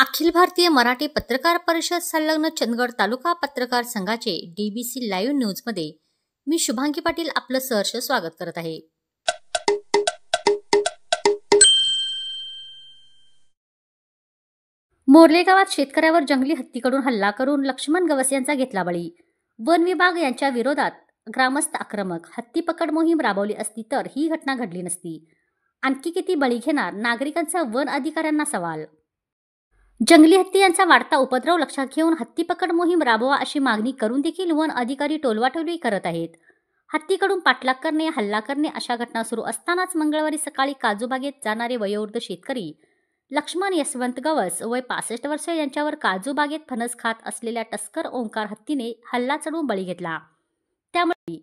अखिल भारतीय मराठी पत्रकार परिषद संलग्न चंदगड तालुका पत्रकार संघाचे DBC लाईव्ह न्यूजमध्ये मी शुभांगी पाटील आपलं सहर्ष स्वागत करत आहे। मोर्ले गावात शेतकऱ्यावर जंगली हत्तीकडून हल्ला करून लक्ष्मण गवस यांचा घेतला बळी। वन विभाग यांच्या विरोधात ग्रामस्थ आक्रमक, हत्ती पकड मोहीम राबवली असती तर ही घटना घडली नसती। आणखी किती बळी घेणार, नागरिकांचा वन अधिकाऱ्यांना सवाल। जंगली हत्ती यांचा वाढता उपद्रव लक्षात घेऊन हत्ती पकड मोहीम राबवा अशी मागणी करून देखील वन अधिकारी टोलवाटोलवी करत आहेत। हत्तीकडून पाठलाग करणे, हल्ला करणे अशा घटना सुरू असतानाच मंगळवारी सकाळी काजूबागेत जाणारे वयोवृद्ध शेतकरी लक्ष्मण यशवंत गवस वय 65 वर्षे यांच्यावर काजूबागेत फणस खात असलेल्या टस्कर ओंकार हत्तीने हल्ला चढवून बळी घेतला। त्यामुळे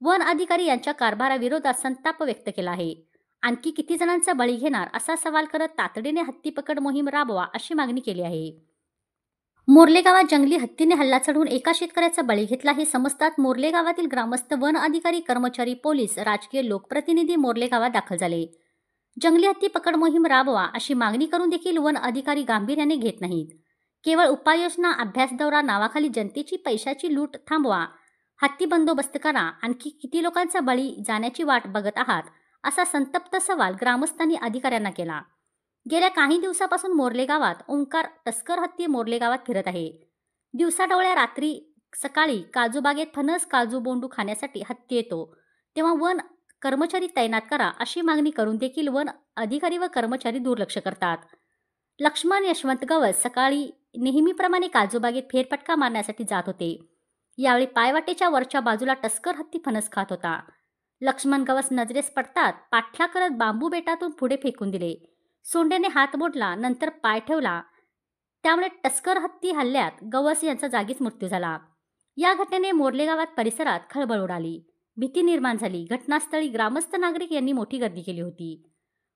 वन अधिकारी यांच्या कारभाराविरोधात संताप व्यक्त केला आहे। आणखी किती जणांचा बळी घेणार असा सवाल करत तातडीने हत्ती पकड मोहीम राबवा अशी मागणी केली आहे। मोर्ले गावात जंगली हत्तीने हल्ला चढवून एका शेतकऱ्याचा बळी घेतला हे समजतात मोर्ले गावातील ग्रामस्थ, वन अधिकारी, कर्मचारी, पोलीस, राजकीय लोकप्रतिनिधी मोर्ले गावात दाखल झाले। जंगली हत्ती पकड मोहीम राबवा अशी मागणी करून देखील वन अधिकारी गांभीर्याने घेत नाहीत। केवळ उपाययोजना, अभ्यास दौरा नावाखाली जनतेची पैशाची लूट थांबवा, हत्ती बंदोबस्त करा, आणखी किती लोकांचा बळी जाण्याची वाट बघत आहात असा संतप्त सवाल ग्रामस्थांनी अधिकाऱ्यांना केला। गेल्या काही दिवसापासून मोर्ले गावात ओंकार टस्कर हत्ती मोर्ले गावात फिरत आहे। दिवसाढवळ्या रात्री सकाळी काजूबागेत फणस, काजू, बोंडू खाण्यासाठी हत्ती येतो तेव्हा वन कर्मचारी तैनात करा अशी मागणी करून देखील वन अधिकारी व कर्मचारी दुर्लक्ष करतात। लक्ष्मण यशवंत गवस सकाळी नेहमीप्रमाणे काजूबागेत फेरफटका मारण्यासाठी जात होते। यावेळी पायवाटेच्या वरच्या बाजूला टस्कर हत्ती फणस खात होता। लक्ष्मण गवस नजरेस पडतात पाठलाग करत बांबू बेटातून पुढे फेकून दिले। सोंडेने हात मोडला, नंतर पाय ठेवला, त्यामुळे टस्कर हत्ती हल्ल्यात गवस यांचा जागीच मृत्यू झाला। या घटनेने मोर्ले गावात परिसरात खळबळ उडाली, भीती निर्माण झाली। घटनास्थळी ग्रामस्थ, नागरिक यांनी मोठी गर्दी केली होती।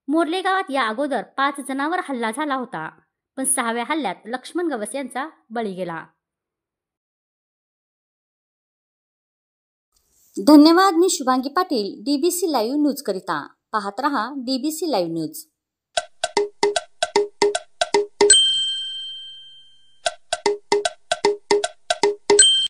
मोर्ले गावात या अगोदर 5 जणांवर हल्ला झाला होता, पण 6व्या हल्ल्यात लक्ष्मण गवस यांचा बळी गेला। धन्यवाद। मी Shubhangi Patil, DBC live news करिता पाहत रहा DBC लाईव्ह न्यूज।